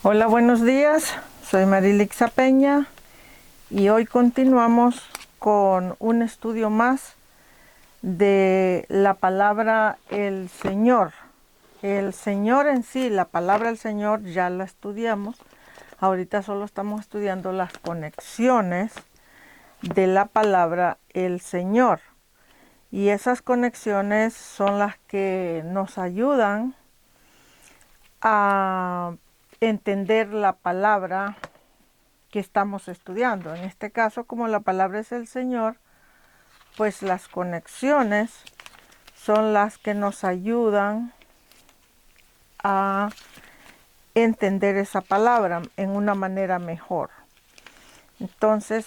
Hola, buenos días. Soy Marilixa Peña y hoy continuamos con un estudio más de la palabra el Señor. El Señor en sí, la palabra el Señor ya la estudiamos. Ahorita solo estamos estudiando las conexiones de la palabra el Señor. Y esas conexiones son las que nos ayudan a entender la palabra que estamos estudiando. En este caso, como la palabra es el Señor, pues las conexiones son las que nos ayudan a entender esa palabra en una manera mejor. Entonces,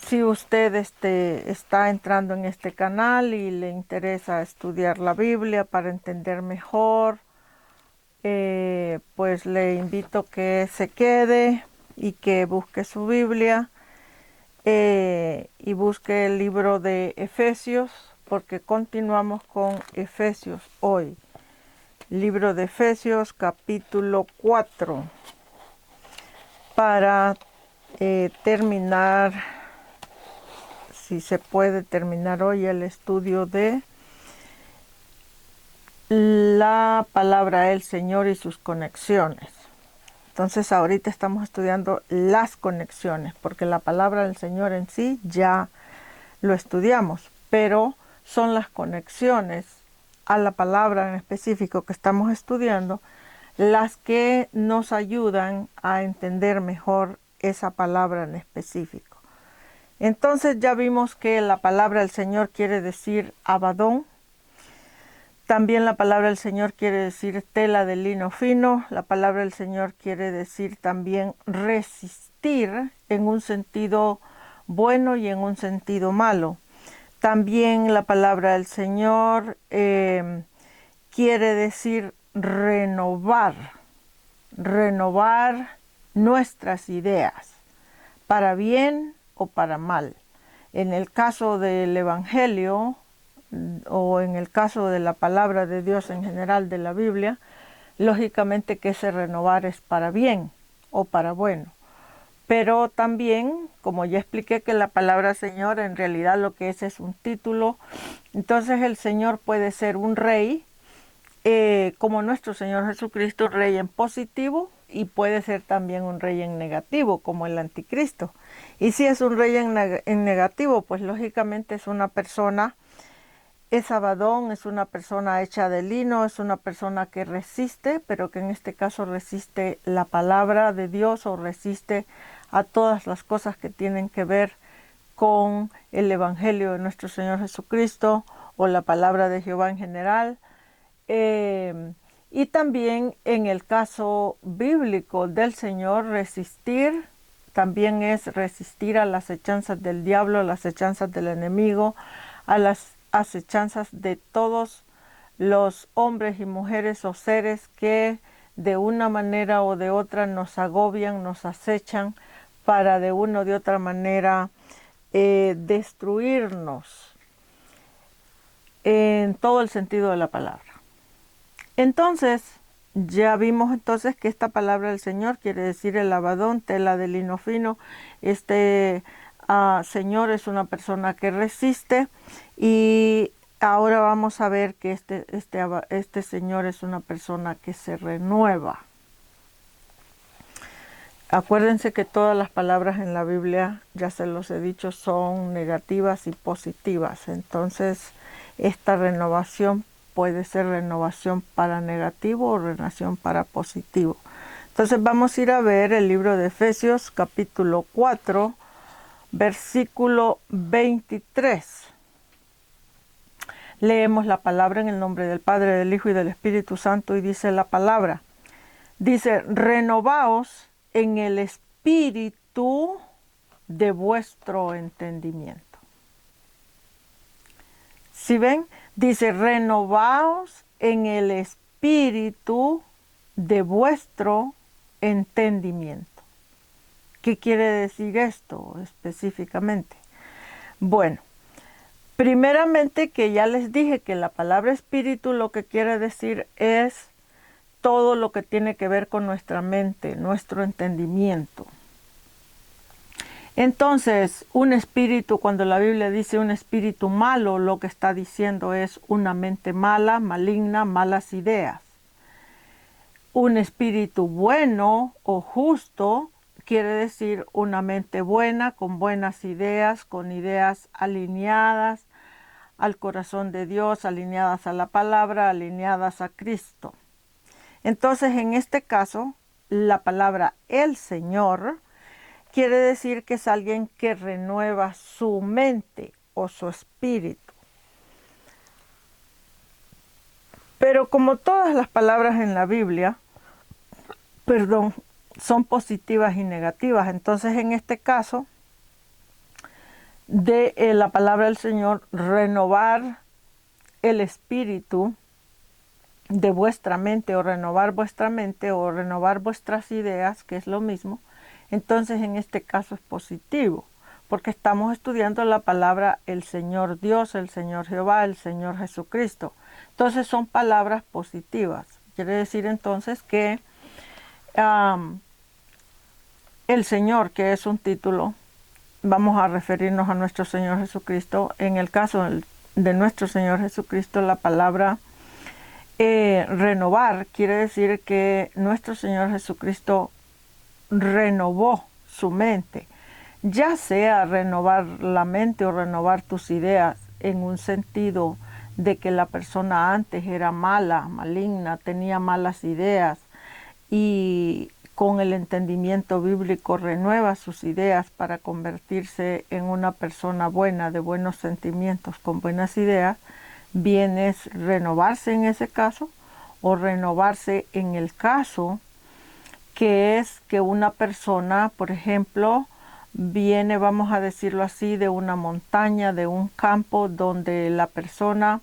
si usted está entrando en este canal y le interesa estudiar la Biblia para entender mejor, pues le invito que se quede y que busque su Biblia y busque el libro de Efesios, porque continuamos con Efesios hoy. Libro de Efesios capítulo 4 para terminar, si se puede terminar hoy, el estudio de la palabra del Señor y sus conexiones. Entonces ahorita estamos estudiando las conexiones, porque la palabra del Señor en sí ya lo estudiamos, pero son las conexiones a la palabra en específico que estamos estudiando las que nos ayudan a entender mejor esa palabra en específico. Entonces ya vimos que la palabra del Señor quiere decir abadón. También la palabra del Señor quiere decir tela de lino fino. La palabra del Señor quiere decir también resistir en un sentido bueno y en un sentido malo. También la palabra del Señor quiere decir renovar nuestras ideas, para bien o para mal. En el caso del Evangelio, o en el caso de la palabra de Dios en general de la Biblia, lógicamente que ese renovar es para bien o para bueno. Pero también, como ya expliqué, que la palabra Señor en realidad lo que es un título. Entonces el Señor puede ser un rey, como nuestro Señor Jesucristo, un rey en positivo, y puede ser también un rey en negativo, como el anticristo. Y si es un rey en negativo, pues lógicamente es una persona, es abadón, es una persona hecha de lino, es una persona que resiste, pero que en este caso resiste la palabra de Dios o resiste a todas las cosas que tienen que ver con el Evangelio de nuestro Señor Jesucristo o la palabra de Jehová en general. Y también en el caso bíblico del Señor, resistir también es resistir a las acechanzas del diablo, a las acechanzas del enemigo, a las acechanzas de todos los hombres y mujeres o seres que de una manera o de otra nos agobian, nos acechan para de una o de otra manera destruirnos en todo el sentido de la palabra. Entonces, ya vimos entonces que esta palabra del Señor quiere decir el abadón, tela de lino fino. Este Señor es una persona que resiste, y ahora vamos a ver que este Señor es una persona que se renueva. Acuérdense que todas las palabras en la Biblia, ya se los he dicho, son negativas y positivas. Entonces, esta renovación puede ser renovación para negativo o renovación para positivo. Entonces vamos a ir a ver el libro de Efesios capítulo 4, versículo 23. Leemos la palabra en el nombre del Padre, del Hijo y del Espíritu Santo, y dice la palabra. Dice, renovaos en el espíritu de vuestro entendimiento. ¿Sí ven? Dice, renovaos en el espíritu de vuestro entendimiento. ¿Qué quiere decir esto específicamente? Bueno, primeramente que ya les dije que la palabra espíritu lo que quiere decir es todo lo que tiene que ver con nuestra mente, nuestro entendimiento. Entonces, un espíritu, cuando la Biblia dice un espíritu malo, lo que está diciendo es una mente mala, maligna, malas ideas. Un espíritu bueno o justo quiere decir una mente buena, con buenas ideas, con ideas alineadas al corazón de Dios, alineadas a la palabra, alineadas a Cristo. Entonces, en este caso, la palabra el Señor quiere decir que es alguien que renueva su mente o su espíritu. Pero como todas las palabras en la Biblia, son positivas y negativas. Entonces, en este caso, de la palabra del Señor, renovar el espíritu de vuestra mente o renovar vuestra mente o renovar vuestras ideas, que es lo mismo, entonces en este caso es positivo, porque estamos estudiando la palabra el Señor Dios, el Señor Jehová, el Señor Jesucristo. Entonces son palabras positivas. Quiere decir entonces que el Señor, que es un título, vamos a referirnos a nuestro Señor Jesucristo. En el caso de nuestro Señor Jesucristo, la palabra renovar quiere decir que nuestro Señor Jesucristo renovó su mente, ya sea renovar la mente o renovar tus ideas en un sentido de que la persona antes era mala, maligna, tenía malas ideas y con el entendimiento bíblico renueva sus ideas para convertirse en una persona buena, de buenos sentimientos, con buenas ideas. Bien es renovarse en ese caso o renovarse en el caso que es que una persona, por ejemplo, viene, vamos a decirlo así, de una montaña, de un campo donde la persona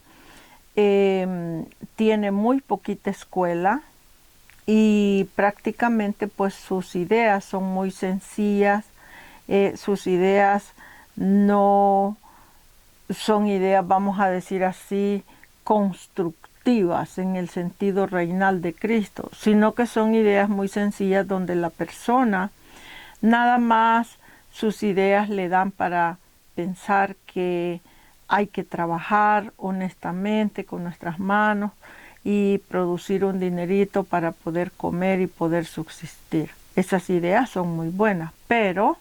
tiene muy poquita escuela y prácticamente pues sus ideas son muy sencillas, sus ideas no son ideas, vamos a decir así, constructivas en el sentido reinal de Cristo, sino que son ideas muy sencillas donde la persona nada más sus ideas le dan para pensar que hay que trabajar honestamente con nuestras manos y producir un dinerito para poder comer y poder subsistir. Esas ideas son muy buenas, pero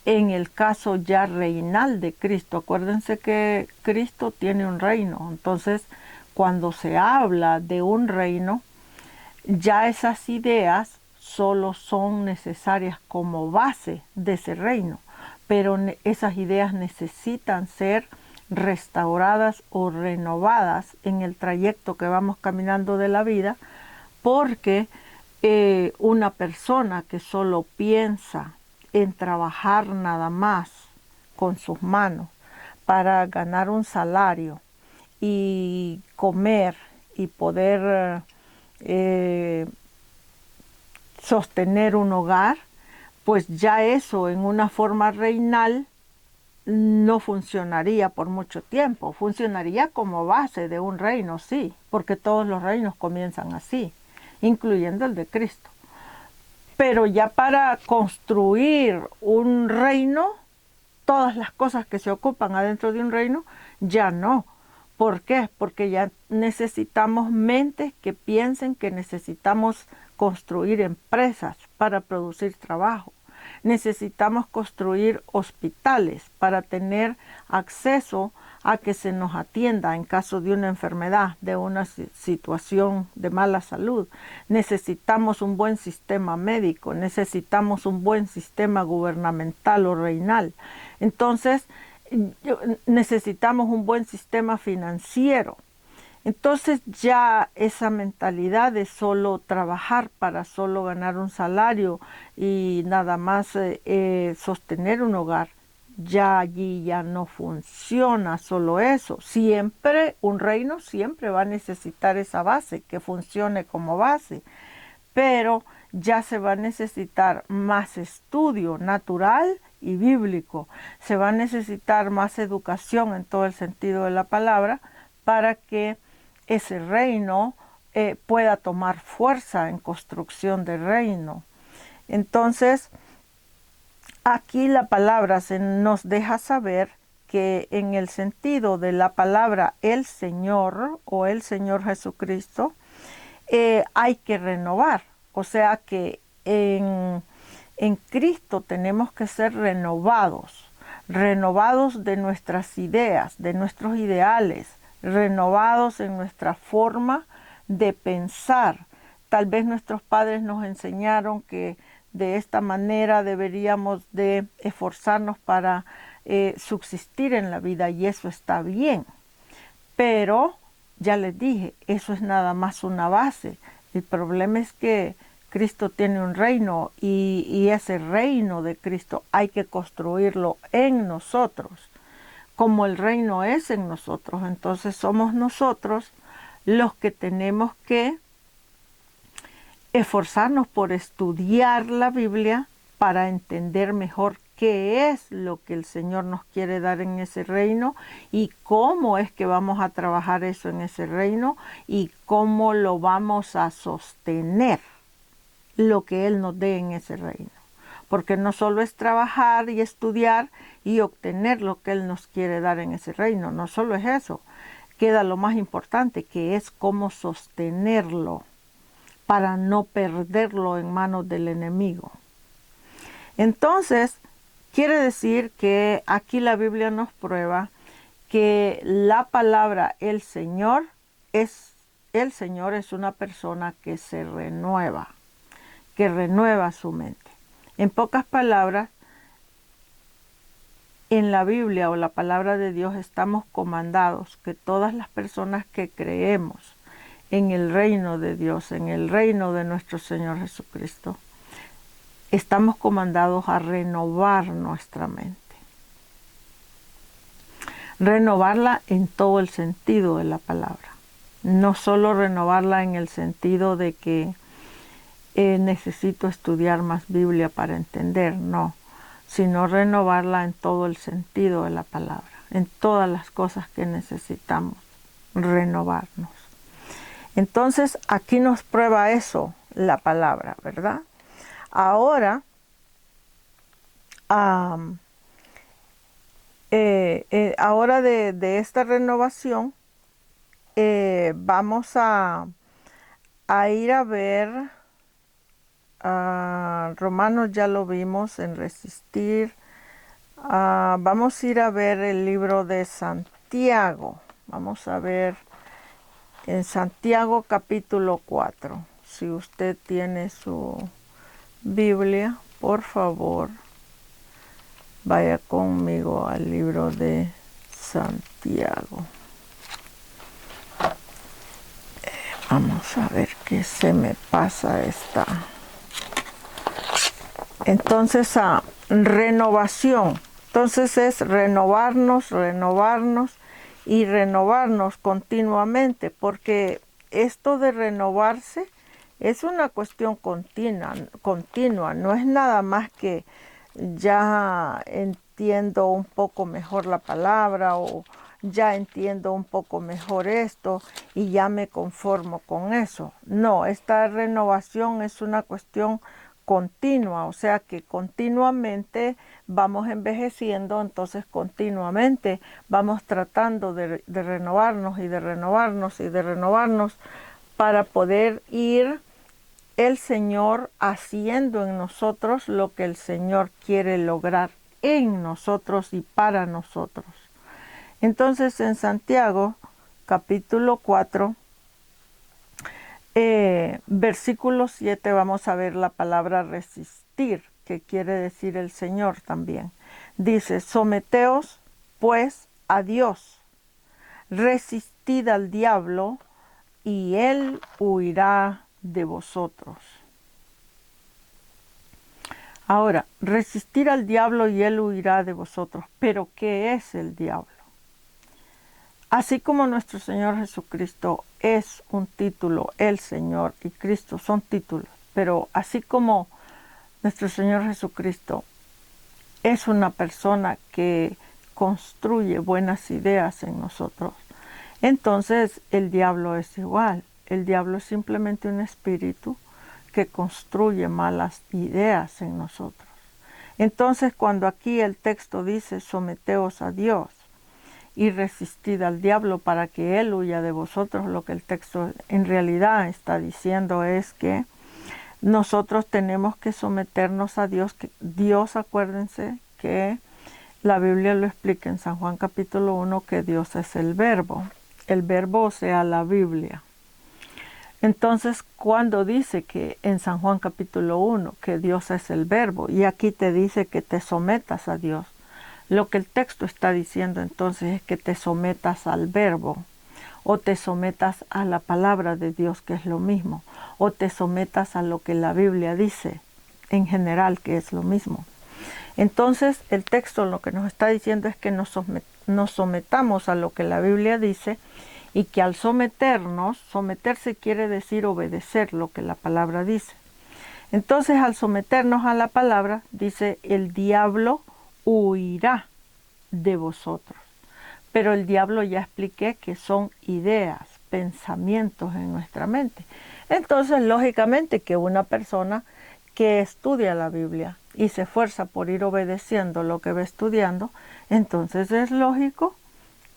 en el caso ya reinal de Cristo, acuérdense que Cristo tiene un reino, entonces cuando se habla de un reino, ya esas ideas solo son necesarias como base de ese reino, pero esas ideas necesitan ser restauradas o renovadas en el trayecto que vamos caminando de la vida, porque una persona que solo piensa en trabajar nada más con sus manos para ganar un salario y comer y poder sostener un hogar, pues ya eso en una forma reinal no funcionaría por mucho tiempo. Funcionaría como base de un reino, sí, porque todos los reinos comienzan así, incluyendo el de Cristo. Pero ya para construir un reino, todas las cosas que se ocupan adentro de un reino, ya no. ¿Por qué? Porque ya necesitamos mentes que piensen que necesitamos construir empresas para producir trabajo. Necesitamos construir hospitales para tener acceso a que se nos atienda en caso de una enfermedad, de una situación de mala salud. Necesitamos un buen sistema médico, necesitamos un buen sistema gubernamental o reinal. Entonces, necesitamos un buen sistema financiero. Entonces ya esa mentalidad de solo trabajar para solo ganar un salario y nada más sostener un hogar, ya allí ya no funciona solo eso. Siempre, un reino siempre va a necesitar esa base, que funcione como base, pero ya se va a necesitar más estudio natural y bíblico. Se va a necesitar más educación en todo el sentido de la palabra para que ese reino pueda tomar fuerza en construcción del reino. Entonces, aquí la palabra nos deja saber que en el sentido de la palabra el Señor o el Señor Jesucristo, hay que renovar. O sea que en Cristo tenemos que ser renovados de nuestras ideas, de nuestros ideales, renovados en nuestra forma de pensar. Tal vez nuestros padres nos enseñaron que de esta manera deberíamos de esforzarnos para subsistir en la vida, y eso está bien. Pero, ya les dije, eso es nada más una base. El problema es que Cristo tiene un reino y ese reino de Cristo hay que construirlo en nosotros. Como el reino es en nosotros, entonces somos nosotros los que tenemos que esforzarnos por estudiar la Biblia para entender mejor qué es lo que el Señor nos quiere dar en ese reino y cómo es que vamos a trabajar eso en ese reino y cómo lo vamos a sostener, lo que Él nos dé en ese reino. Porque no solo es trabajar y estudiar y obtener lo que Él nos quiere dar en ese reino, no solo es eso, queda lo más importante, que es cómo sostenerlo para no perderlo en manos del enemigo. Entonces, quiere decir que aquí la Biblia nos prueba que la palabra el Señor es una persona que se renueva, que renueva su mente. En pocas palabras, en la Biblia o la palabra de Dios estamos comandados que todas las personas que creemos en el reino de Dios, en el reino de nuestro Señor Jesucristo, estamos comandados a renovar nuestra mente. Renovarla en todo el sentido de la palabra. No solo renovarla en el sentido de que necesito estudiar más Biblia para entender, no, sino renovarla en todo el sentido de la palabra, en todas las cosas que necesitamos renovarnos. Entonces, aquí nos prueba eso la palabra, ¿verdad? Ahora, ahora de esta renovación, vamos a ir a ver, Romanos ya lo vimos en resistir. Vamos a ir a ver el libro de Santiago. Vamos a ver en Santiago capítulo 4. Si usted tiene su Biblia, por favor, vaya conmigo al libro de Santiago. Vamos a ver qué se me pasa esta. Entonces, renovación. Entonces es renovarnos y renovarnos continuamente, porque esto de renovarse es una cuestión continua, no es nada más que ya entiendo un poco mejor la palabra o ya entiendo un poco mejor esto y ya me conformo con eso. No, esta renovación es una cuestión continua, o sea que continuamente vamos envejeciendo, entonces continuamente vamos tratando de renovarnos y de renovarnos y de renovarnos para poder ir el Señor haciendo en nosotros lo que el Señor quiere lograr en nosotros y para nosotros. Entonces en Santiago capítulo 4 versículo 7 vamos a ver la palabra resistir, que quiere decir el Señor también. Dice, someteos pues a Dios, resistid al diablo y él huirá de vosotros. Ahora, resistir al diablo y él huirá de vosotros. ¿Pero qué es el diablo? Así como nuestro Señor Jesucristo es un título, el Señor y Cristo son títulos, pero así como nuestro Señor Jesucristo es una persona que construye buenas ideas en nosotros, entonces el diablo es igual. El diablo es simplemente un espíritu que construye malas ideas en nosotros. Entonces, cuando aquí el texto dice, someteos a Dios y resistid al diablo para que él huya de vosotros, lo que el texto en realidad está diciendo es que nosotros tenemos que someternos a Dios. Que Dios, acuérdense que la Biblia lo explica en San Juan capítulo 1, que Dios es el verbo, o sea, la Biblia. Entonces, cuando dice que en San Juan capítulo 1 que Dios es el verbo, y aquí te dice que te sometas a Dios, lo que el texto está diciendo entonces es que te sometas al verbo, o te sometas a la palabra de Dios, que es lo mismo, o te sometas a lo que la Biblia dice en general, que es lo mismo. Entonces, el texto lo que nos está diciendo es que nos sometamos a lo que la Biblia dice, y que al someterse quiere decir obedecer lo que la palabra dice. Entonces, al someternos a la palabra, dice, el diablo huirá de vosotros. Pero el diablo, ya expliqué que son ideas, pensamientos en nuestra mente. Entonces, lógicamente que una persona que estudia la Biblia y se esfuerza por ir obedeciendo lo que va estudiando, entonces es lógico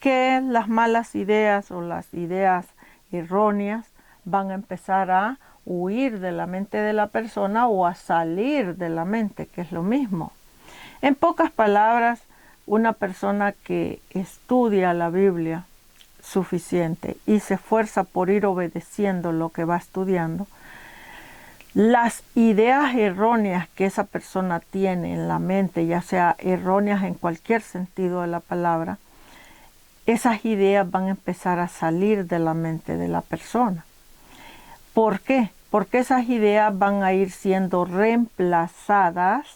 que las malas ideas o las ideas erróneas van a empezar a huir de la mente de la persona o a salir de la mente, que es lo mismo. En pocas palabras, una persona que estudia la Biblia suficiente y se esfuerza por ir obedeciendo lo que va estudiando, las ideas erróneas que esa persona tiene en la mente, ya sea erróneas en cualquier sentido de la palabra, esas ideas van a empezar a salir de la mente de la persona. ¿Por qué? Porque esas ideas van a ir siendo reemplazadas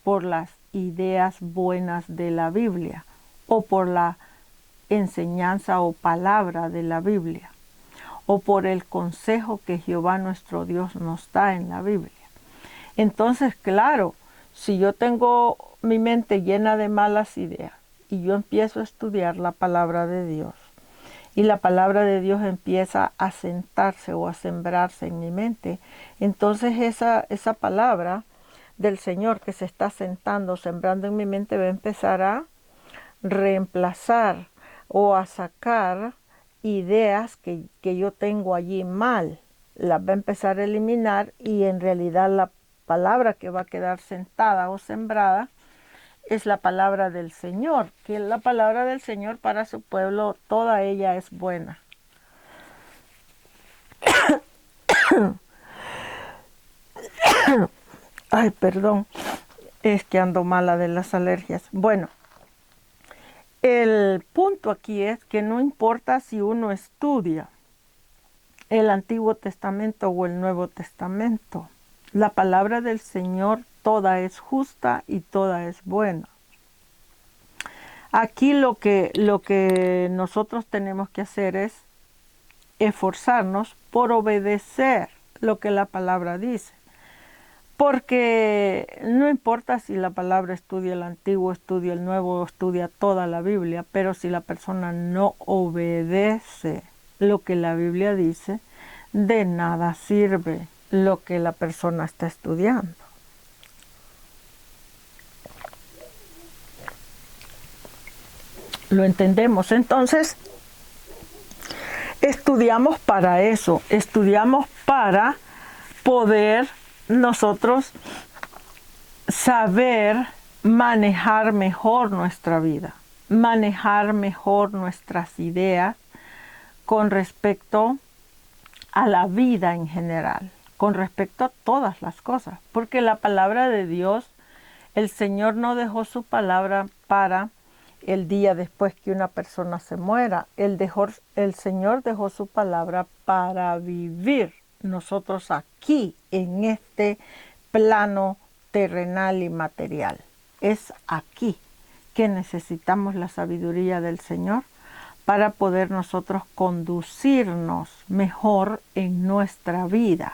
por las ideas buenas de la Biblia o por la enseñanza o palabra de la Biblia o por el consejo que Jehová nuestro Dios nos da en la Biblia. Entonces, claro, si yo tengo mi mente llena de malas ideas y yo empiezo a estudiar la palabra de Dios y la palabra de Dios empieza a sentarse o a sembrarse en mi mente, entonces esa palabra del Señor que se está sentando, sembrando en mi mente, va a empezar a reemplazar o a sacar ideas que yo tengo allí mal, las va a empezar a eliminar, y en realidad la palabra que va a quedar sentada o sembrada es la palabra del Señor, que la palabra del Señor para su pueblo, toda ella es buena. Ay, perdón, es que ando mala de las alergias. Bueno, el punto aquí es que no importa si uno estudia el Antiguo Testamento o el Nuevo Testamento, la palabra del Señor toda es justa y toda es buena. Aquí lo que nosotros tenemos que hacer es esforzarnos por obedecer lo que la palabra dice. Porque no importa si la palabra estudia el Antiguo, estudia el Nuevo, estudia toda la Biblia, pero si la persona no obedece lo que la Biblia dice, de nada sirve lo que la persona está estudiando. ¿Lo entendemos? Entonces, estudiamos para eso, estudiamos para poder nosotros saber manejar mejor nuestra vida, manejar mejor nuestras ideas con respecto a la vida en general, con respecto a todas las cosas, porque la palabra de Dios, el Señor no dejó su palabra para el día después que una persona se muera. El Señor dejó su palabra para vivir nosotros aquí, en este plano terrenal y material. Es aquí que necesitamos la sabiduría del Señor para poder nosotros conducirnos mejor en nuestra vida.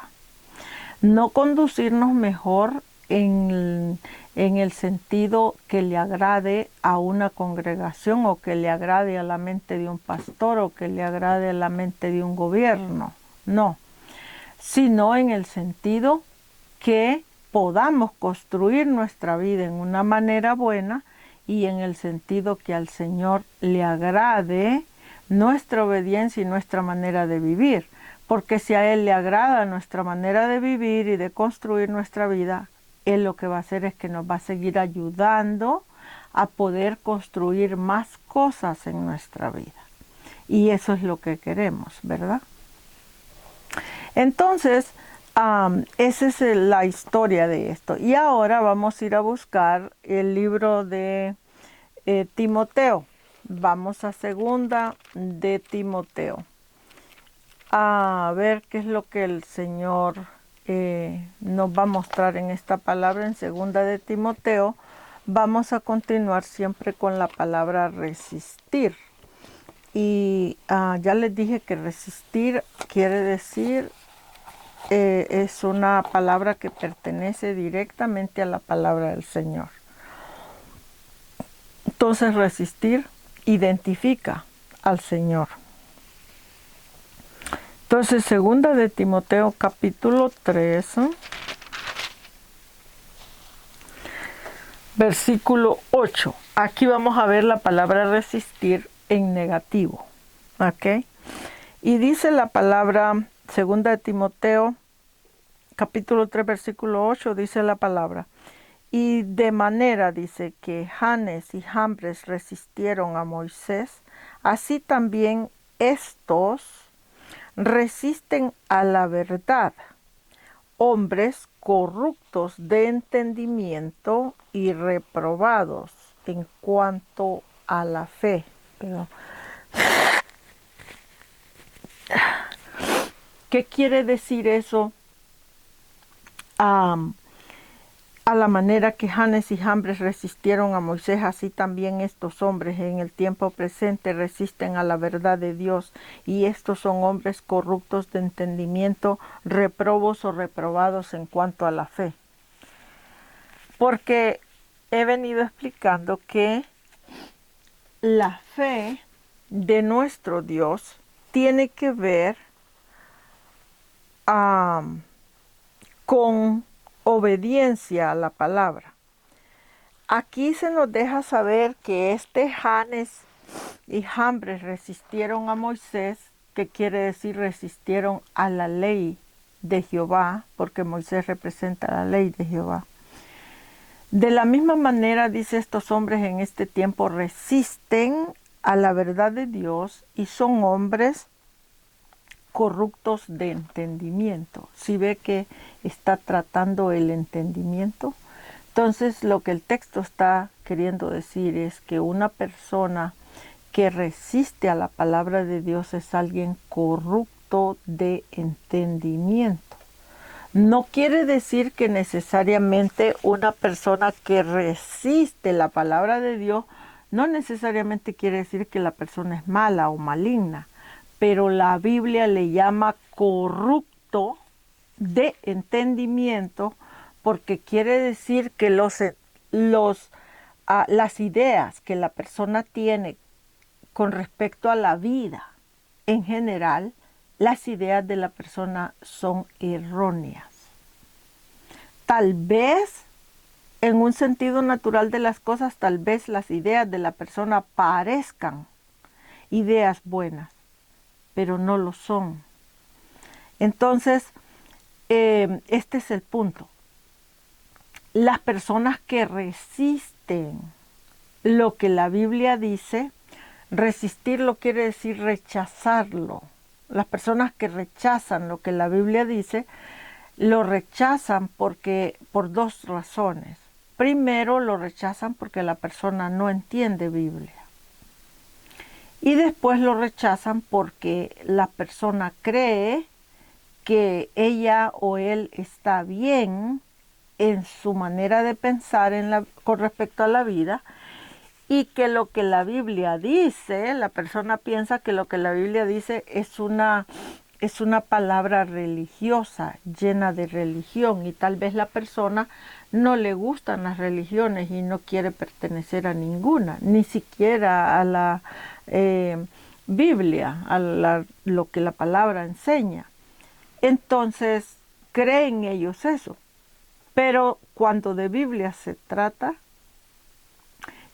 No conducirnos mejor en el sentido que le agrade a una congregación o que le agrade a la mente de un pastor o que le agrade a la mente de un gobierno. no, sino en el sentido que podamos construir nuestra vida en una manera buena y en el sentido que al Señor le agrade nuestra obediencia y nuestra manera de vivir. Porque si a Él le agrada nuestra manera de vivir y de construir nuestra vida, Él lo que va a hacer es que nos va a seguir ayudando a poder construir más cosas en nuestra vida. Y eso es lo que queremos, ¿verdad? Entonces, esa es la historia de esto. Y ahora vamos a ir a buscar el libro de Timoteo. Vamos a segunda de Timoteo. A ver qué es lo que el Señor nos va a mostrar en esta palabra en segunda de Timoteo. Vamos a continuar siempre con la palabra resistir. Y ya les dije que resistir quiere decir, es una palabra que pertenece directamente a la palabra del Señor. Entonces resistir identifica al Señor. Entonces segunda de Timoteo capítulo 3, versículo 8. Aquí vamos a ver la palabra resistir en negativo. ¿Ok? Y dice la palabra, segunda de Timoteo, capítulo 3, versículo 8, dice la palabra. Y de manera, dice, que Janes y Jambres resistieron a Moisés, así también estos resisten a la verdad, hombres corruptos de entendimiento y reprobados en cuanto a la fe. ¿Qué quiere decir eso? A la manera que Janes y Jambres resistieron a Moisés, así también estos hombres en el tiempo presente resisten a la verdad de Dios, y estos son hombres corruptos de entendimiento, reprobos o reprobados en cuanto a la fe. Porque he venido explicando que la fe de nuestro Dios tiene que ver con obediencia a la palabra. Aquí se nos deja saber que Janes y Jambres resistieron a Moisés, que quiere decir resistieron a la ley de Jehová, porque Moisés representa la ley de Jehová. De la misma manera, dice, estos hombres en este tiempo resisten a la verdad de Dios y son hombres corruptos de entendimiento. Si ve que está tratando el entendimiento, entonces lo que el texto está queriendo decir es que una persona que resiste a la palabra de Dios es alguien corrupto de entendimiento. No quiere decir que necesariamente una persona que resiste la palabra de Dios, no necesariamente quiere decir que la persona es mala o maligna, pero la Biblia le llama corrupto de entendimiento porque quiere decir que las ideas que la persona tiene con respecto a la vida en general, las ideas de la persona son erróneas. Tal vez, en un sentido natural de las cosas, tal vez las ideas de la persona parezcan ideas buenas, pero no lo son. Entonces, este es el punto. Las personas que resisten lo que la Biblia dice, resistirlo quiere decir rechazarlo. Las personas que rechazan lo que la Biblia dice, lo rechazan por dos razones. Primero, lo rechazan porque la persona no entiende Biblia. Y después lo rechazan porque la persona cree que ella o él está bien en su manera de pensar con respecto a la vida, y que lo que la Biblia dice, la persona piensa que lo que la Biblia dice es una palabra religiosa, llena de religión, y tal vez la persona no le gustan las religiones y no quiere pertenecer a ninguna, ni siquiera a la Biblia, a lo que la palabra enseña. Entonces, creen ellos eso. Pero cuando de Biblia se trata,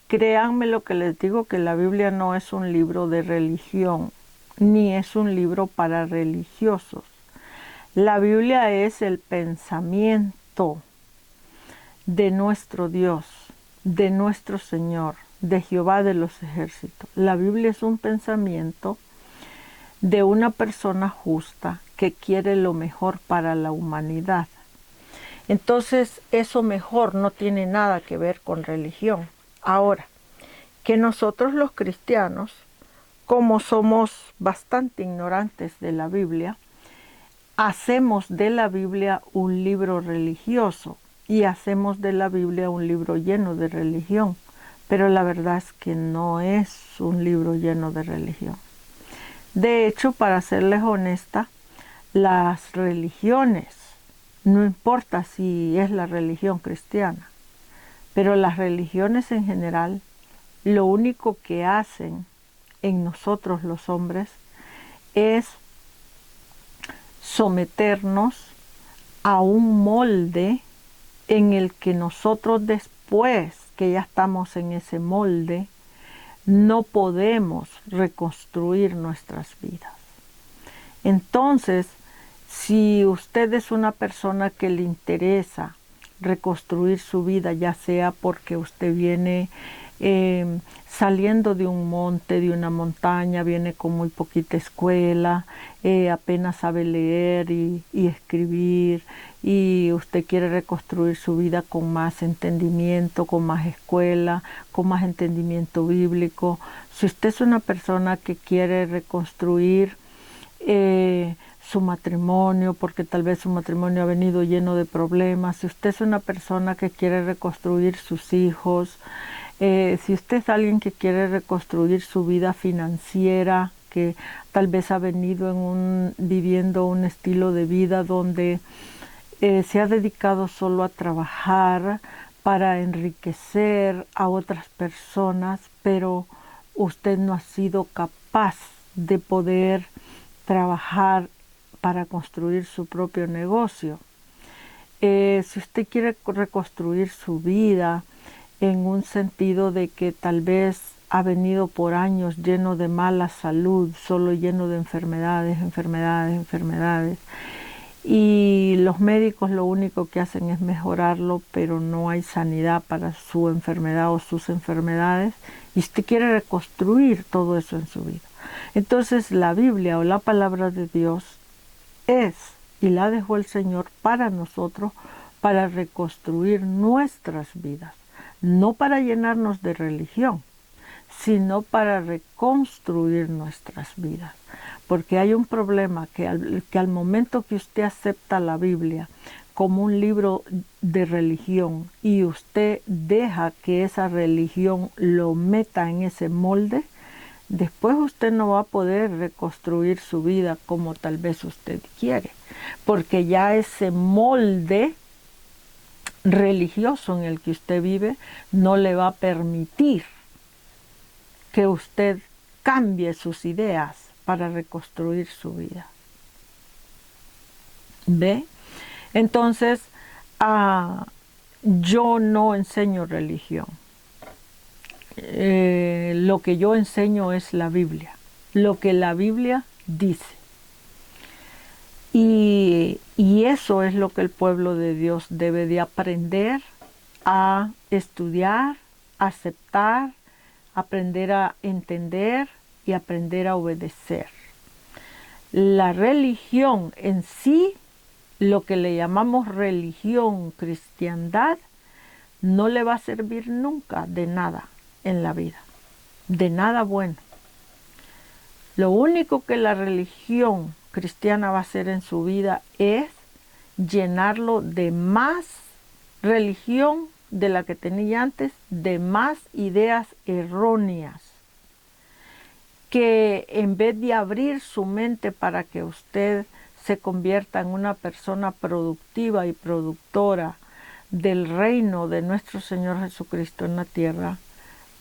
créanme lo que les digo, que la Biblia no es un libro de religión, ni es un libro para religiosos. La Biblia es el pensamiento de nuestro Dios, de nuestro Señor, de Jehová de los ejércitos. La Biblia es un pensamiento de una persona justa que quiere lo mejor para la humanidad. Entonces, eso mejor no tiene nada que ver con religión. Ahora, que nosotros los cristianos, como somos bastante ignorantes de la Biblia, hacemos de la Biblia un libro religioso y hacemos de la Biblia un libro lleno de religión, pero la verdad es que no es un libro lleno de religión. De hecho, para serles honesta, las religiones, no importa si es la religión cristiana, pero las religiones en general, lo único que hacen en nosotros los hombres es someternos a un molde en el que nosotros después que ya estamos en ese molde, no podemos reconstruir nuestras vidas. Entonces, si usted es una persona que le interesa reconstruir su vida, ya sea porque usted viene saliendo de un monte, de una montaña, viene con muy poquita escuela, apenas sabe leer y escribir, y usted quiere reconstruir su vida con más entendimiento, con más escuela, con más entendimiento bíblico. Si usted es una persona que quiere reconstruir su matrimonio, porque tal vez su matrimonio ha venido lleno de problemas, si usted es una persona que quiere reconstruir sus hijos, si usted es alguien que quiere reconstruir su vida financiera, que tal vez ha venido viviendo un estilo de vida donde se ha dedicado solo a trabajar para enriquecer a otras personas, pero usted no ha sido capaz de poder trabajar para construir su propio negocio. Si usted quiere reconstruir su vida en un sentido de que tal vez ha venido por años lleno de mala salud, solo lleno de enfermedades, y los médicos lo único que hacen es mejorarlo, pero no hay sanidad para su enfermedad o sus enfermedades, y usted quiere reconstruir todo eso en su vida. Entonces la Biblia o la palabra de Dios es, y la dejó el Señor para nosotros, para reconstruir nuestras vidas, no para llenarnos de religión, sino para reconstruir nuestras vidas. Porque hay un problema que al momento que usted acepta la Biblia como un libro de religión y usted deja que esa religión lo meta en ese molde, después usted no va a poder reconstruir su vida como tal vez usted quiere, porque ya ese molde religioso en el que usted vive no le va a permitir que usted cambie sus ideas para reconstruir su vida. ¿Ve? Entonces, yo no enseño religión. Lo que yo enseño es la Biblia, lo que la Biblia dice. Y eso es lo que el pueblo de Dios debe de aprender a estudiar, a aceptar, aprender a entender y aprender a obedecer. La religión en sí, lo que le llamamos religión, cristiandad, no le va a servir nunca de nada en la vida, de nada bueno. Lo único que la religión cristiana va a hacer en su vida es llenarlo de más religión de la que tenía antes, de más ideas erróneas, que en vez de abrir su mente para que usted se convierta en una persona productiva y productora del reino de nuestro Señor Jesucristo en la tierra,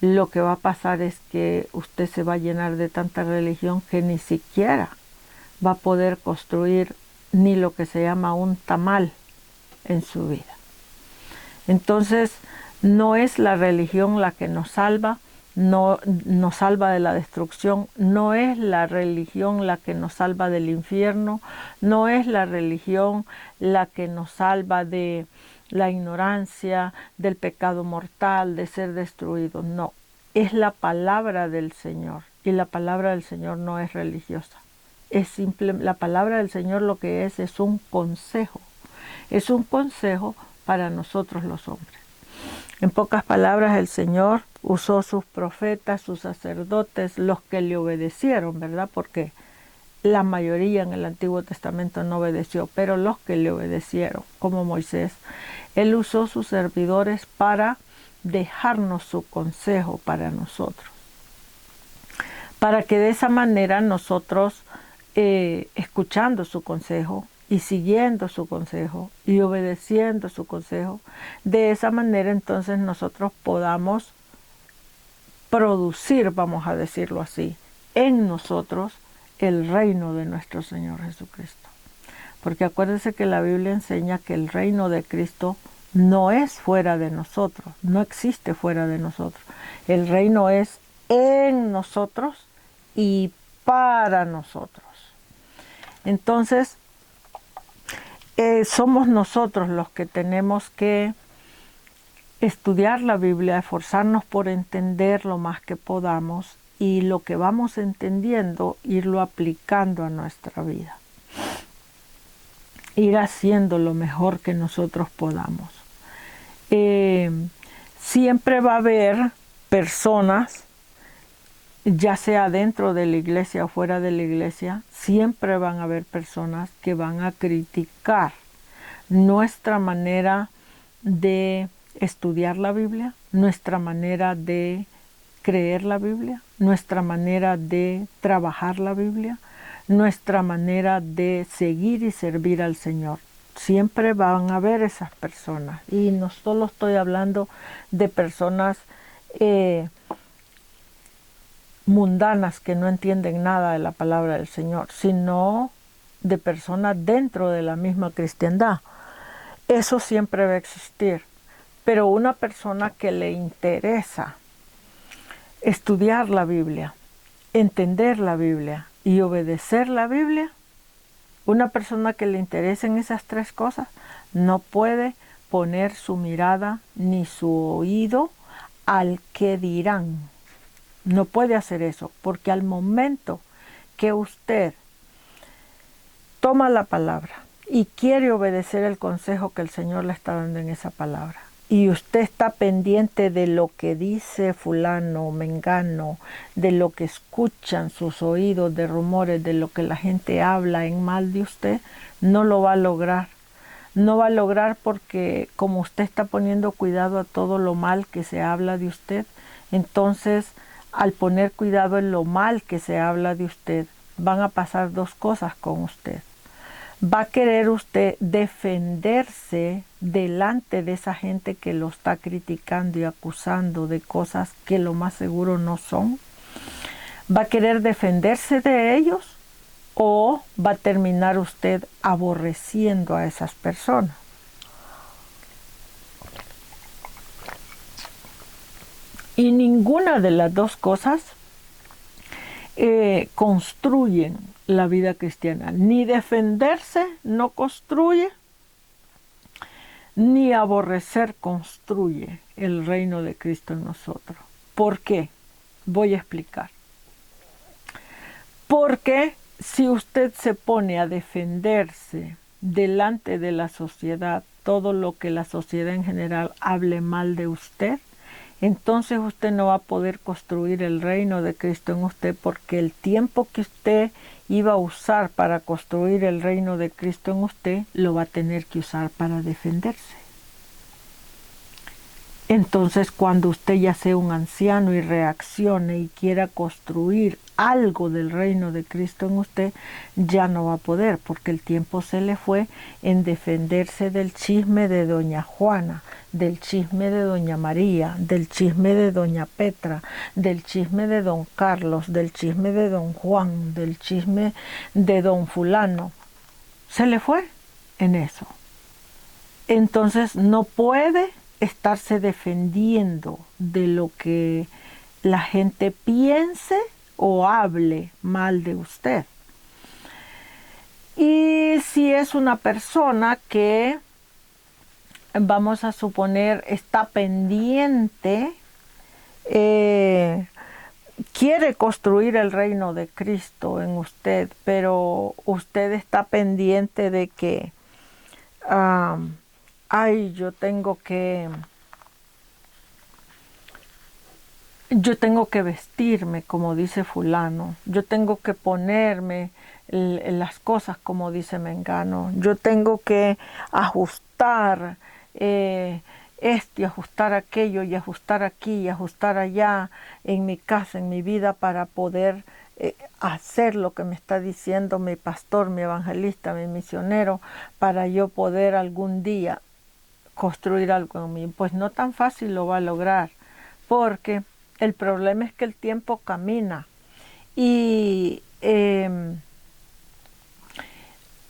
lo que va a pasar es que usted se va a llenar de tanta religión que ni siquiera va a poder construir ni lo que se llama un tamal en su vida. Entonces, no es la religión la que nos salva, no nos salva de la destrucción, no es la religión la que nos salva del infierno, no es la religión la que nos salva de la ignorancia, del pecado mortal, de ser destruidos, no, es la palabra del Señor, y la palabra del Señor no es religiosa, es simple, la palabra del Señor lo que es un consejo para nosotros los hombres. En pocas palabras, el Señor usó sus profetas, sus sacerdotes, los que le obedecieron, ¿verdad? Porque la mayoría en el Antiguo Testamento no obedeció, pero los que le obedecieron, como Moisés, Él usó sus servidores para dejarnos su consejo para nosotros. Para que de esa manera nosotros, escuchando su consejo, y siguiendo su consejo y obedeciendo su consejo, de esa manera entonces nosotros podamos producir, vamos a decirlo así, en nosotros el reino de nuestro Señor Jesucristo. Porque acuérdense que la Biblia enseña que el reino de Cristo no es fuera de nosotros, no existe fuera de nosotros. El reino es en nosotros y para nosotros. Entonces, somos nosotros los que tenemos que estudiar la Biblia, esforzarnos por entender lo más que podamos y lo que vamos entendiendo, irlo aplicando a nuestra vida. Ir haciendo lo mejor que nosotros podamos. Siempre va a haber personas, ya sea dentro de la iglesia o fuera de la iglesia, siempre van a haber personas que van a criticar nuestra manera de estudiar la Biblia, nuestra manera de creer la Biblia, nuestra manera de trabajar la Biblia, nuestra manera de seguir y servir al Señor. Siempre van a haber esas personas. Y no solo estoy hablando de personas mundanas que no entienden nada de la palabra del Señor, sino de personas dentro de la misma cristiandad. Eso siempre va a existir. Pero una persona que le interesa estudiar la Biblia, entender la Biblia y obedecer la Biblia, una persona que le interesen esas tres cosas, no puede poner su mirada ni su oído al que dirán. No puede hacer eso, porque al momento que usted toma la palabra y quiere obedecer el consejo que el Señor le está dando en esa palabra, y usted está pendiente de lo que dice fulano, mengano, de lo que escuchan sus oídos, de rumores, de lo que la gente habla en mal de usted, no lo va a lograr. No va a lograr porque como usted está poniendo cuidado a todo lo mal que se habla de usted, entonces al poner cuidado en lo mal que se habla de usted, van a pasar dos cosas con usted. Va a querer usted defenderse delante de esa gente que lo está criticando y acusando de cosas que lo más seguro no son. Va a querer defenderse de ellos o va a terminar usted aborreciendo a esas personas. Y ninguna de las dos cosas construyen la vida cristiana. Ni defenderse no construye, ni aborrecer construye el reino de Cristo en nosotros. ¿Por qué? Voy a explicar. Porque si usted se pone a defenderse delante de la sociedad, todo lo que la sociedad en general hable mal de usted, entonces usted no va a poder construir el reino de Cristo en usted, porque el tiempo que usted iba a usar para construir el reino de Cristo en usted, lo va a tener que usar para defenderse. Entonces, cuando usted ya sea un anciano y reaccione y quiera construir algo del reino de Cristo en usted, ya no va a poder, porque el tiempo se le fue en defenderse del chisme de doña Juana, del chisme de doña María, del chisme de doña Petra, del chisme de don Carlos, del chisme de don Juan, del chisme de don fulano. se le fue en eso. Entonces no puede estarse defendiendo de lo que la gente piense o hable mal de usted. Y si es una persona que, vamos a suponer, está pendiente, quiere construir el reino de Cristo en usted, pero usted está pendiente de que, yo tengo que vestirme como dice fulano, yo tengo que ponerme las cosas como dice mengano, yo tengo que ajustar esto y ajustar aquello y ajustar aquí y ajustar allá en mi casa, en mi vida, para poder hacer lo que me está diciendo mi pastor, mi evangelista, mi misionero, para yo poder algún día construir algo en mí. Pues no tan fácil lo va a lograr, porque el problema es que el tiempo camina y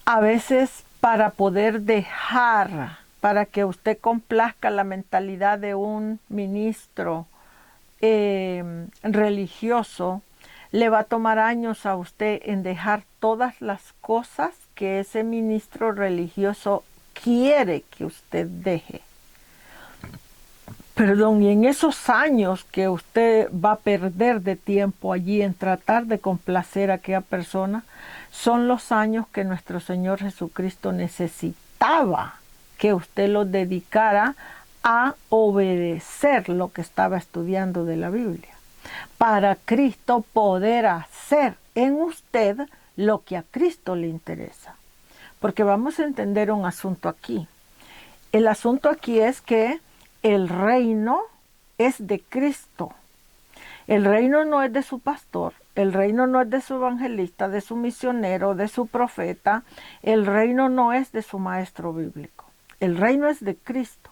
a veces para poder dejar, para que usted complazca la mentalidad de un ministro religioso, le va a tomar años a usted en dejar todas las cosas que ese ministro religioso quiere que usted deje. Perdón, y en esos años que usted va a perder de tiempo allí en tratar de complacer a aquella persona, son los años que nuestro Señor Jesucristo necesitaba que usted los dedicara a obedecer lo que estaba estudiando de la Biblia, para Cristo poder hacer en usted lo que a Cristo le interesa. Porque vamos a entender un asunto aquí. El asunto aquí es que el reino es de Cristo. El reino no es de su pastor, el reino no es de su evangelista, de su misionero, de su profeta, el reino no es de su maestro bíblico. El reino es de Cristo.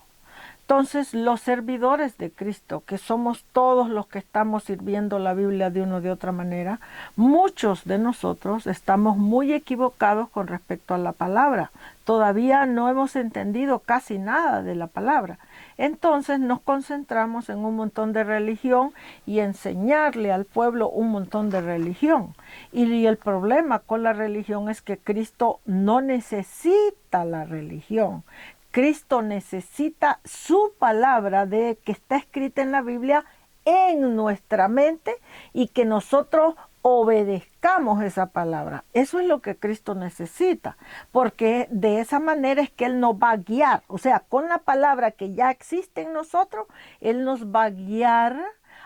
Entonces, los servidores de Cristo, que somos todos los que estamos sirviendo la Biblia de una o de otra manera, muchos de nosotros estamos muy equivocados con respecto a la palabra. Todavía no hemos entendido casi nada de la palabra. Entonces nos concentramos en un montón de religión y enseñarle al pueblo un montón de religión. Y el problema con la religión es que Cristo no necesita la religión. Cristo necesita su palabra que está escrita en la Biblia en nuestra mente y que nosotros obedezcamos esa palabra. Eso es lo que Cristo necesita, porque de esa manera es que Él nos va a guiar. O sea, con la palabra que ya existe en nosotros, Él nos va a guiar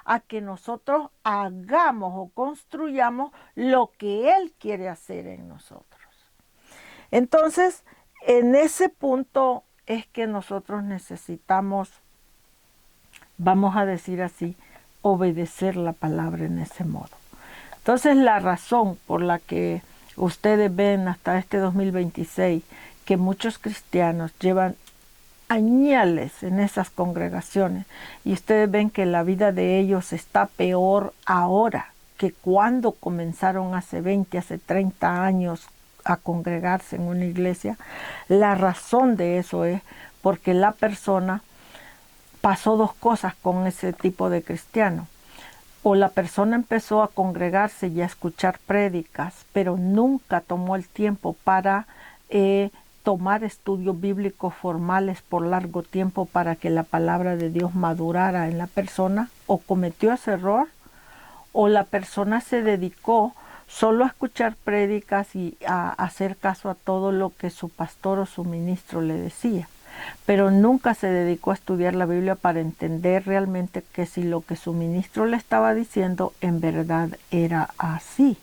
a que nosotros hagamos o construyamos lo que Él quiere hacer en nosotros. Entonces, en ese punto es que nosotros necesitamos, vamos a decir así, obedecer la palabra en ese modo. Entonces, la razón por la que ustedes ven hasta este 2026 que muchos cristianos llevan añales en esas congregaciones y ustedes ven que la vida de ellos está peor ahora que cuando comenzaron hace 20, hace 30 años a congregarse en una iglesia, la razón de eso es porque la persona pasó dos cosas con ese tipo de cristiano. O la persona empezó a congregarse y a escuchar prédicas, pero nunca tomó el tiempo para tomar estudios bíblicos formales por largo tiempo para que la palabra de Dios madurara en la persona, o cometió ese error, o la persona se dedicó solo a escuchar prédicas y a hacer caso a todo lo que su pastor o su ministro le decía, pero nunca se dedicó a estudiar la Biblia para entender realmente que si lo que su ministro le estaba diciendo en verdad era así.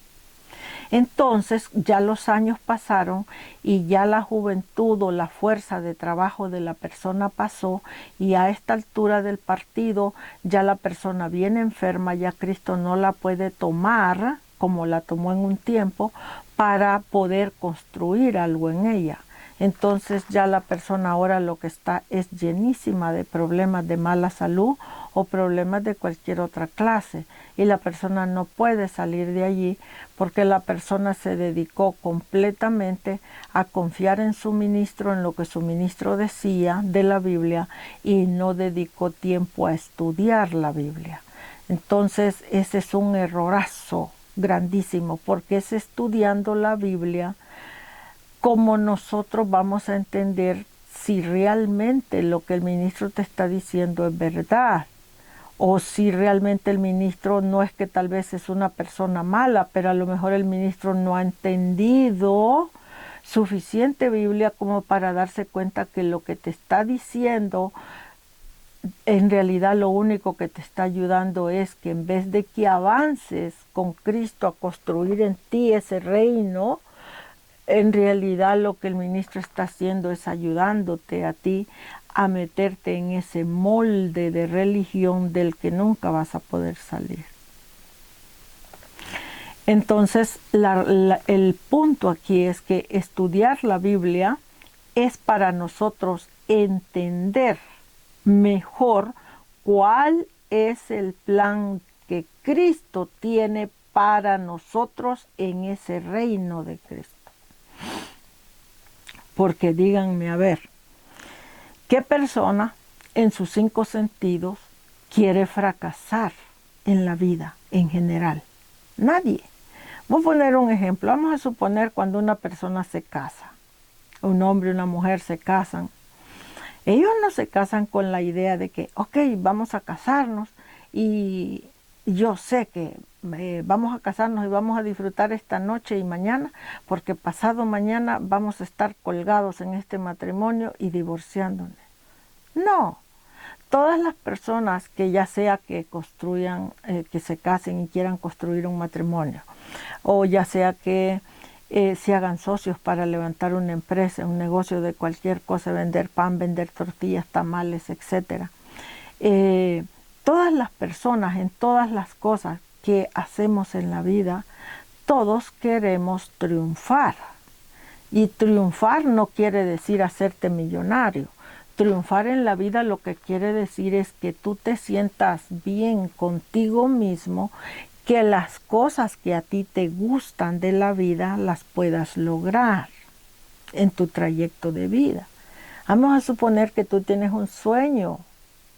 Entonces ya los años pasaron y ya la juventud o la fuerza de trabajo de la persona pasó, y a esta altura del partido ya la persona viene enferma, ya Cristo no la puede tomar como la tomó en un tiempo para poder construir algo en ella. entonces ya la persona ahora lo que está es llenísima de problemas de mala salud o problemas de cualquier otra clase, y la persona no puede salir de allí porque la persona se dedicó completamente a confiar en su ministro, en lo que su ministro decía de la Biblia, y no dedicó tiempo a estudiar la Biblia. Entonces ese es un errorazo grandísimo, porque es estudiando la Biblia como nosotros vamos a entender si realmente lo que el ministro te está diciendo es verdad, o si realmente el ministro no es que tal vez es una persona mala, pero a lo mejor el ministro no ha entendido suficiente Biblia como para darse cuenta que lo que te está diciendo en realidad lo único que te está ayudando es que en vez de que avances con Cristo a construir en ti ese reino, en realidad lo que el ministro está haciendo es ayudándote a ti a meterte en ese molde de religión del que nunca vas a poder salir. Entonces, el punto aquí es que estudiar la Biblia es para nosotros entender mejor cuál es el plan que Cristo tiene para nosotros en ese reino de Cristo. Porque díganme, a ver, ¿qué persona en sus 5 sentidos quiere fracasar en la vida en general? Nadie. Voy a poner un ejemplo. Vamos a suponer cuando una persona se casa, un hombre y una mujer se casan. Ellos no se casan con la idea de que, ok, vamos a casarnos y yo sé que vamos a casarnos y vamos a disfrutar esta noche y mañana, porque pasado mañana vamos a estar colgados en este matrimonio y divorciándonos. No, todas las personas que ya sea que construyan, que se casen y quieran construir un matrimonio, o ya sea que se hagan socios para levantar una empresa, un negocio de cualquier cosa, vender pan, vender tortillas, tamales, etc. Todas las personas en todas las cosas que hacemos en la vida, todos queremos triunfar. Y triunfar no quiere decir hacerte millonario. Triunfar en la vida lo que quiere decir es que tú te sientas bien contigo mismo, que las cosas que a ti te gustan de la vida las puedas lograr en tu trayecto de vida. Vamos a suponer que tú tienes un sueño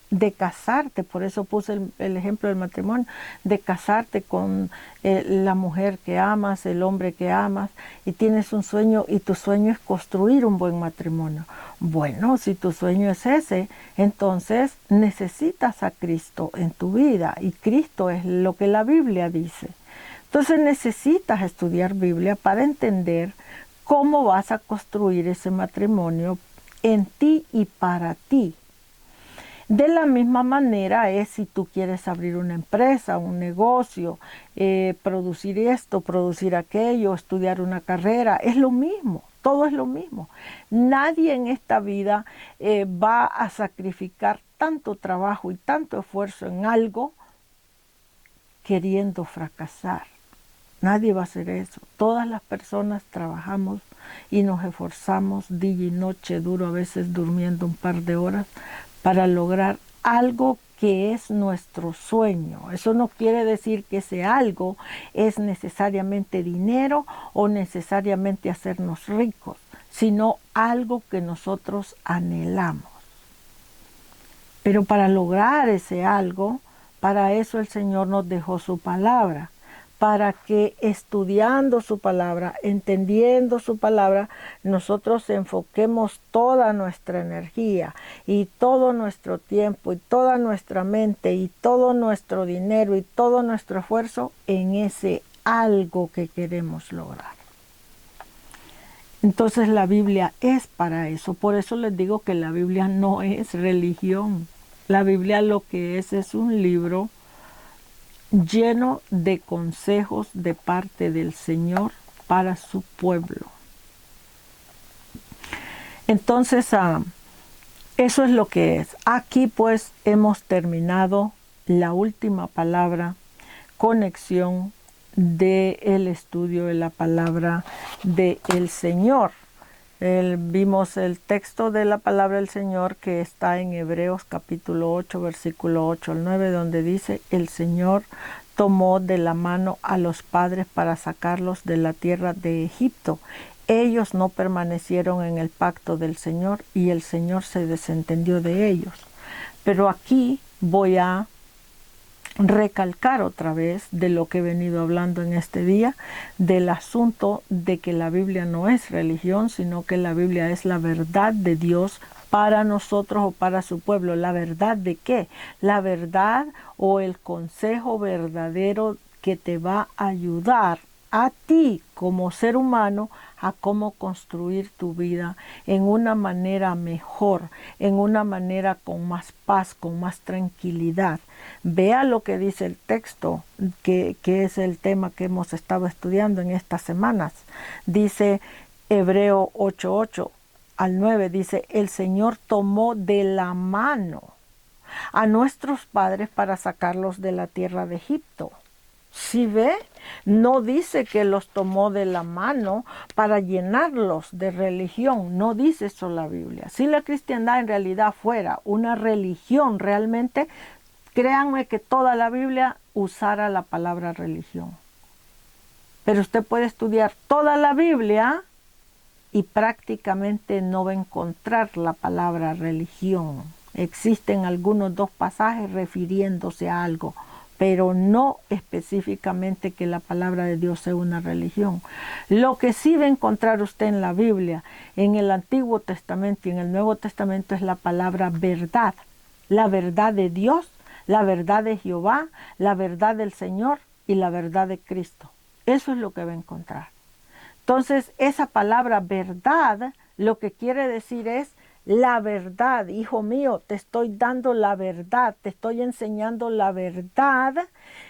de casarte, por eso puse el ejemplo del matrimonio, de casarte con la mujer que amas, el hombre que amas, y tienes un sueño y tu sueño es construir un buen matrimonio. Bueno, si tu sueño es ese, entonces necesitas a Cristo en tu vida, y Cristo es lo que la Biblia dice. Entonces necesitas estudiar Biblia para entender cómo vas a construir ese matrimonio en ti y para ti. De la misma manera es si tú quieres abrir una empresa, un negocio, producir esto, producir aquello, estudiar una carrera, es lo mismo, todo es lo mismo. Nadie en esta vida va a sacrificar tanto trabajo y tanto esfuerzo en algo queriendo fracasar. Nadie va a hacer eso. Todas las personas trabajamos y nos esforzamos día y noche duro, a veces durmiendo un par de horas, para lograr algo que es nuestro sueño. Eso no quiere decir que ese algo es necesariamente dinero o necesariamente hacernos ricos, sino algo que nosotros anhelamos. Pero para lograr ese algo, para eso el Señor nos dejó su palabra, para que estudiando su palabra, entendiendo su palabra, nosotros enfoquemos toda nuestra energía y todo nuestro tiempo y toda nuestra mente y todo nuestro dinero y todo nuestro esfuerzo en ese algo que queremos lograr. Entonces la Biblia es para eso. Por eso les digo que la Biblia no es religión. La Biblia lo que es un libro lleno de consejos de parte del Señor para su pueblo. Entonces, eso es lo que es. Aquí pues hemos terminado la última palabra, conexión del estudio de la palabra del Señor. Vimos el texto de la palabra del Señor que está en Hebreos capítulo 8, versículo 8 al 9, donde dice: el Señor tomó de la mano a los padres para sacarlos de la tierra de Egipto. Ellos no permanecieron en el pacto del Señor y el Señor se desentendió de ellos. Pero aquí voy a recalcar otra vez de lo que he venido hablando en este día, del asunto de que la Biblia no es religión, sino que la Biblia es la verdad de Dios para nosotros o para su pueblo. ¿La verdad de qué? La verdad o el consejo verdadero que te va a ayudar a ti como ser humano a cómo construir tu vida en una manera mejor, en una manera con más paz, con más tranquilidad. Vea lo que dice el texto, que es el tema que hemos estado estudiando en estas semanas. Dice Hebreo 8:8 al 9, dice: el Señor tomó de la mano a nuestros padres para sacarlos de la tierra de Egipto. ¿Sí ve? No dice que los tomó de la mano para llenarlos de religión, no dice eso la Biblia. Si la cristiandad en realidad fuera una religión realmente, créanme que toda la Biblia usara la palabra religión. Pero usted puede estudiar toda la Biblia y prácticamente no va a encontrar la palabra religión. Existen algunos 2 pasajes refiriéndose a algo, pero no específicamente que la palabra de Dios sea una religión. Lo que sí va a encontrar usted en la Biblia, en el Antiguo Testamento y en el Nuevo Testamento, es la palabra verdad. La verdad de Dios, la verdad de Jehová, la verdad del Señor y la verdad de Cristo. Eso es lo que va a encontrar. Entonces, esa palabra verdad, lo que quiere decir es la verdad. Hijo mío, te estoy dando la verdad, te estoy enseñando la verdad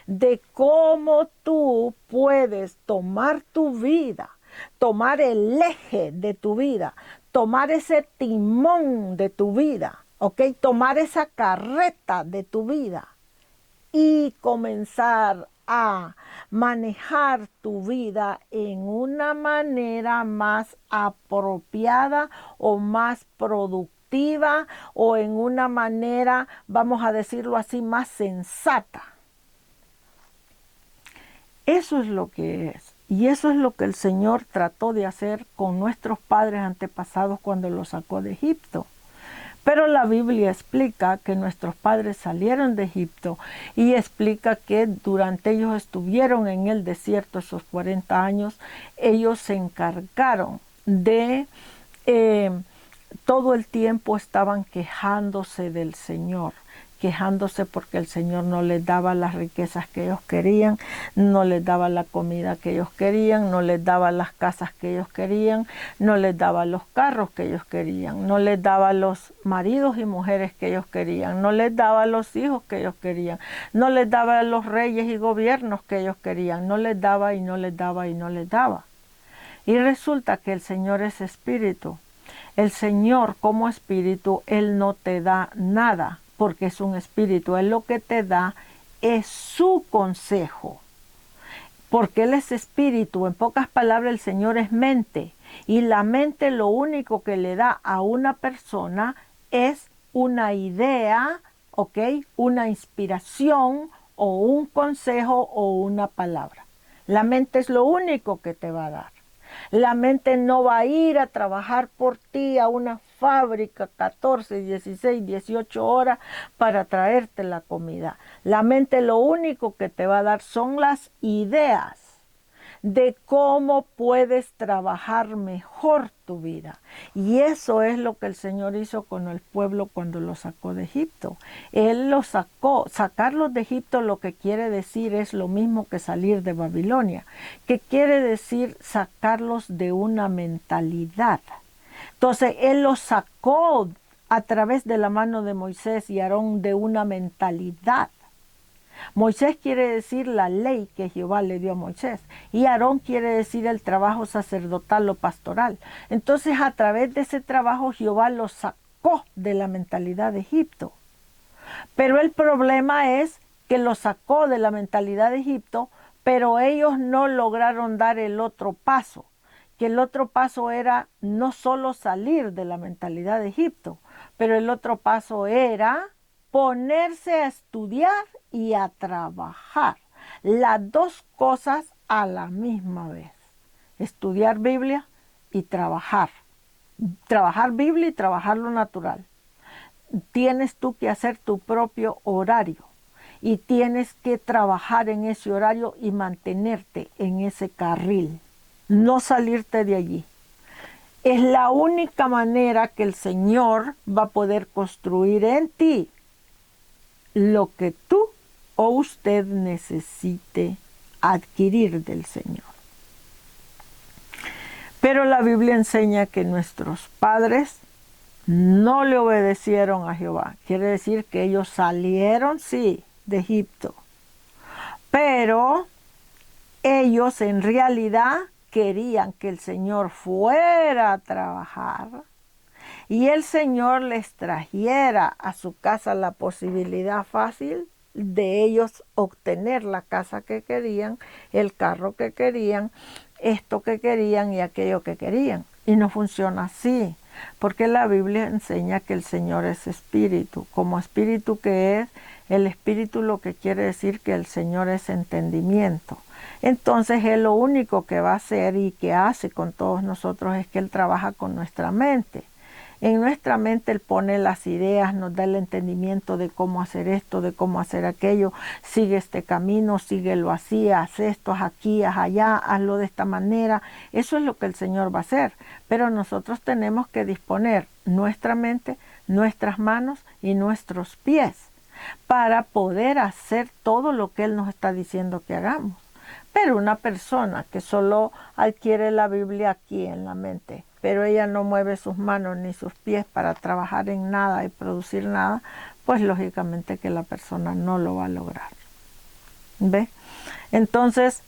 de cómo tú puedes tomar tu vida, tomar el eje de tu vida, tomar ese timón de tu vida, ¿ok? Tomar esa carreta de tu vida y comenzar a manejar tu vida en una manera más apropiada o más productiva o en una manera, vamos a decirlo así, más sensata. Eso es lo que es. Y eso es lo que el Señor trató de hacer con nuestros padres antepasados cuando los sacó de Egipto. Pero la Biblia explica que nuestros padres salieron de Egipto y explica que durante ellos estuvieron en el desierto esos 40 años, ellos se encargaron de, todo el tiempo estaban quejándose del Señor, quejándose porque el Señor no les daba las riquezas que ellos querían, no les daba la comida que ellos querían, no les daba las casas que ellos querían, no les daba los carros que ellos querían, no les daba los maridos y mujeres que ellos querían, no les daba los hijos que ellos querían, no les daba los reyes y gobiernos que ellos querían, no les daba y no les daba y no les daba. Y resulta que el Señor es espíritu. El Señor como espíritu, Él no te da nada, porque es un espíritu. Él lo que te da es su consejo, porque Él es espíritu. En pocas palabras, el Señor es mente, y la mente lo único que le da a una persona es una idea, ¿ok? Una inspiración o un consejo o una palabra. La mente es lo único que te va a dar. La mente no va a ir a trabajar por ti a una fábrica 14, 16, 18 horas para traerte la comida. La mente lo único que te va a dar son las ideas de cómo puedes trabajar mejor tu vida. Y eso es lo que el Señor hizo con el pueblo cuando lo sacó de Egipto. Él lo sacó. Sacarlos de Egipto lo que quiere decir es lo mismo que salir de Babilonia, que quiere decir sacarlos de una mentalidad. Entonces, Él los sacó a través de la mano de Moisés y Aarón de una mentalidad. Moisés quiere decir la ley que Jehová le dio a Moisés y Aarón quiere decir el trabajo sacerdotal o pastoral. Entonces, a través de ese trabajo Jehová los sacó de la mentalidad de Egipto. Pero el problema es que los sacó de la mentalidad de Egipto, pero ellos no lograron dar el otro paso, que el otro paso era no solo salir de la mentalidad de Egipto, pero el otro paso era ponerse a estudiar y a trabajar. Las dos cosas a la misma vez. Estudiar Biblia y trabajar. Trabajar Biblia y trabajar lo natural. Tienes tú que hacer tu propio horario y tienes que trabajar en ese horario y mantenerte en ese carril, no salirte de allí. Es la única manera que el Señor va a poder construir en ti lo que tú o usted necesite adquirir del Señor. Pero la Biblia enseña que nuestros padres no le obedecieron a Jehová. Quiere decir que ellos salieron, sí, de Egipto, pero ellos en realidad querían que el Señor fuera a trabajar y el Señor les trajera a su casa la posibilidad fácil de ellos obtener la casa que querían, el carro que querían, esto que querían y aquello que querían. Y no funciona así, porque la Biblia enseña que el Señor es espíritu. Como espíritu que es, el espíritu lo que quiere decir que el Señor es entendimiento. Entonces Él lo único que va a hacer y que hace con todos nosotros es que Él trabaja con nuestra mente. En nuestra mente Él pone las ideas, nos da el entendimiento de cómo hacer esto, de cómo hacer aquello. Sigue este camino, síguelo así, haz esto, haz aquí, haz allá, hazlo de esta manera. Eso es lo que el Señor va a hacer. Pero nosotros tenemos que disponer nuestra mente, nuestras manos y nuestros pies para poder hacer todo lo que Él nos está diciendo que hagamos. Pero una persona que solo adquiere la Biblia aquí en la mente, pero ella no mueve sus manos ni sus pies para trabajar en nada y producir nada, pues lógicamente que la persona no lo va a lograr. ¿Ve? Entonces,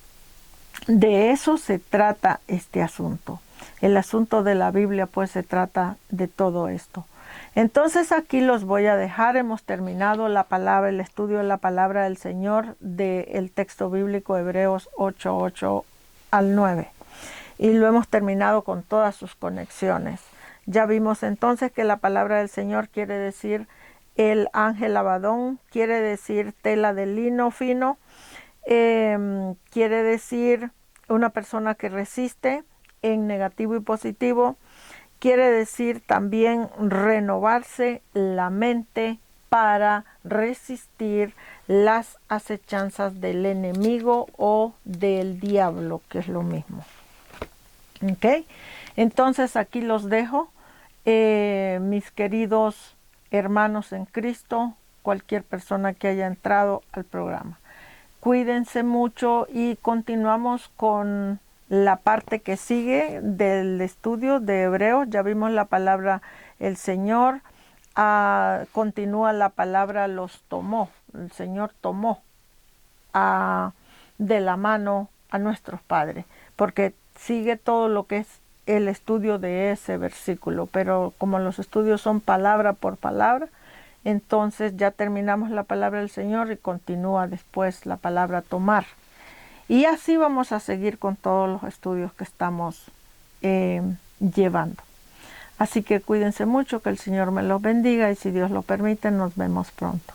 de eso se trata este asunto. El asunto de la Biblia pues se trata de todo esto. Entonces aquí los voy a dejar. Hemos terminado la palabra, el estudio de la palabra del Señor del texto bíblico Hebreos 8:8 al 9. Y lo hemos terminado con todas sus conexiones. Ya vimos entonces que la palabra del Señor quiere decir el ángel Abadón, quiere decir tela de lino fino, quiere decir una persona que resiste en negativo y positivo. Quiere decir también renovarse la mente para resistir las acechanzas del enemigo o del diablo, que es lo mismo. ¿Ok? Entonces aquí los dejo, mis queridos hermanos en Cristo, cualquier persona que haya entrado al programa. Cuídense mucho y continuamos con la parte que sigue del estudio de Hebreos. Ya vimos la palabra el Señor, continúa la palabra los tomó. El Señor tomó de la mano a nuestros padres, porque sigue todo lo que es el estudio de ese versículo, pero como los estudios son palabra por palabra, entonces ya terminamos la palabra del Señor y continúa después la palabra tomar. Y así vamos a seguir con todos los estudios que estamos llevando. Así que cuídense mucho, que el Señor me los bendiga y si Dios lo permite nos vemos pronto.